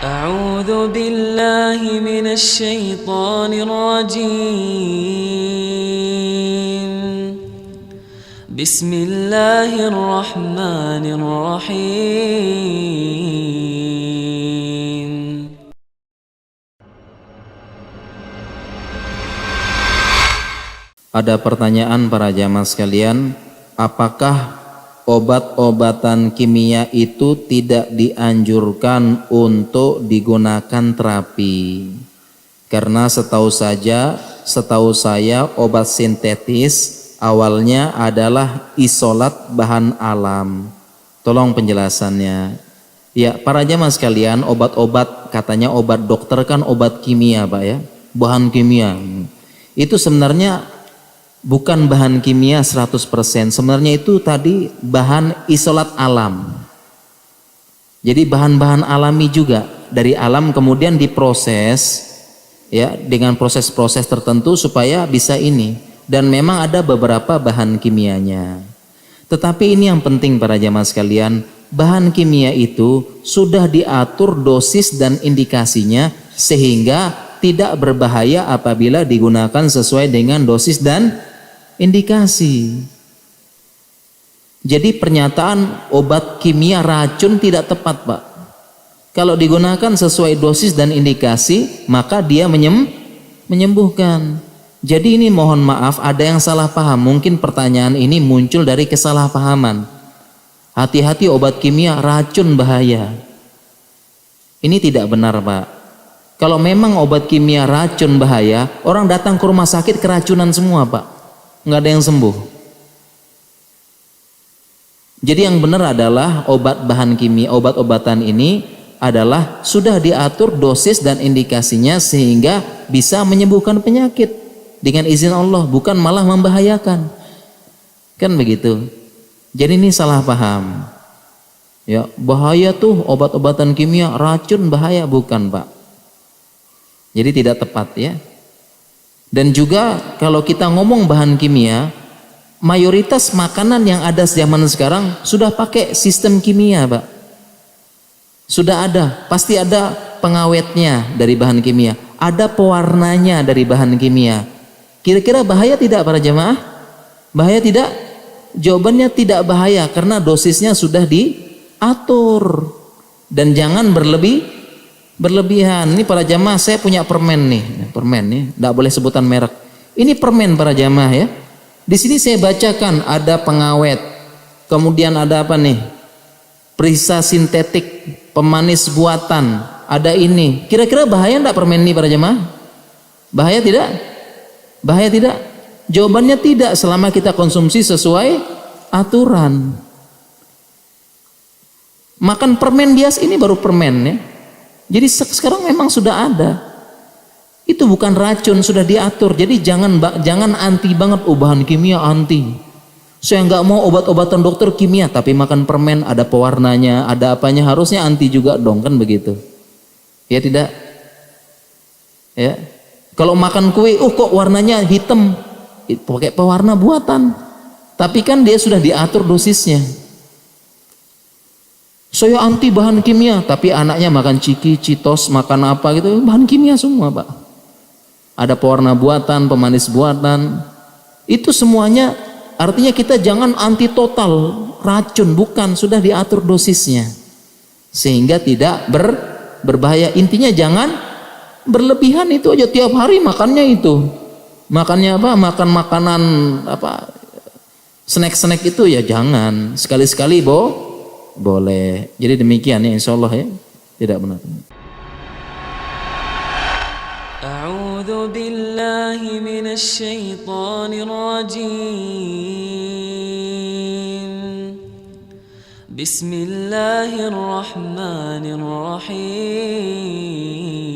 أعوذ بالله من الشيطان الرجيم بسم الله الرحمن الرحيم Ada pertanyaan para jamaah sekalian, apakah obat-obatan kimia itu tidak dianjurkan untuk digunakan terapi? Karena setahu saya obat sintetis awalnya adalah isolat bahan alam. Tolong penjelasannya. Ya, para jamaah sekalian, obat-obat, katanya obat dokter kan obat kimia, Pak ya, bahan kimia. Itu sebenarnya bukan bahan kimia 100%, sebenarnya itu tadi bahan isolat alam. Jadi bahan-bahan alami juga dari alam kemudian diproses ya dengan proses-proses tertentu supaya bisa ini, dan memang ada beberapa bahan kimianya. Tetapi ini yang penting para jamaah sekalian, bahan kimia itu sudah diatur dosis dan indikasinya sehingga tidak berbahaya apabila digunakan sesuai dengan dosis dan indikasi. Jadi pernyataan obat kimia racun tidak tepat, Pak. Kalau digunakan sesuai dosis dan indikasi, maka dia menyembuhkan. Jadi ini mohon maaf ada yang salah paham. Mungkin pertanyaan ini muncul dari kesalahpahaman. Hati-hati obat kimia racun bahaya. Ini tidak benar, Pak. Kalau memang obat kimia racun bahaya, orang datang ke rumah sakit keracunan semua, Pak. Nggak ada yang sembuh. Jadi yang benar adalah obat bahan kimia, obat-obatan ini adalah sudah diatur dosis dan indikasinya sehingga bisa menyembuhkan penyakit dengan izin Allah, bukan malah membahayakan. Kan begitu. Jadi ini salah paham. Ya, bahaya tuh obat-obatan kimia, racun bahaya, bukan, Pak. Jadi tidak tepat ya. Dan juga kalau kita ngomong bahan kimia, mayoritas makanan yang ada zaman sekarang sudah pakai sistem kimia, Pak. Sudah ada, pasti ada pengawetnya dari bahan kimia, ada pewarnanya dari bahan kimia. Kira-kira bahaya tidak para jemaah? Bahaya tidak? Jawabannya tidak bahaya karena dosisnya sudah diatur. Dan jangan berlebihan. Ini para jamaah, saya punya permen nih, tidak boleh sebutan merek. Ini permen para jamaah ya. Di sini saya bacakan ada pengawet, kemudian ada apa nih? Perisa sintetik, pemanis buatan, ada ini. Kira-kira bahaya enggak permen ini para jamaah? Bahaya tidak? Bahaya tidak? Jawabannya tidak selama kita konsumsi sesuai aturan. Makan permen biasa ini baru permen ya. Jadi sekarang memang sudah ada. Itu bukan racun, sudah diatur. Jadi jangan anti banget bahan kimia, anti. Saya nggak mau obat-obatan dokter kimia, tapi makan permen ada pewarnanya, ada apanya, harusnya anti juga dong, kan begitu. Ya tidak? Ya. Kalau makan kue, kok warnanya hitam? Pakai pewarna buatan. Tapi kan dia sudah diatur dosisnya. Saya anti bahan kimia, tapi anaknya makan ciki, citos, makan apa gitu, bahan kimia semua, Pak. Ada pewarna buatan, pemanis buatan. Itu semuanya artinya kita jangan anti total racun, bukan, sudah diatur dosisnya. Sehingga tidak berbahaya. Intinya jangan berlebihan, itu aja tiap hari makannya itu. Makannya apa? Makan makanan apa? Snack-snack itu ya jangan. Sekali-sekali, boleh. Jadi demikian ya, insya Allah ya, tidak benar. A'udzu billahi minasy syaithanir rajim. Bismillahirrahmanirrahim.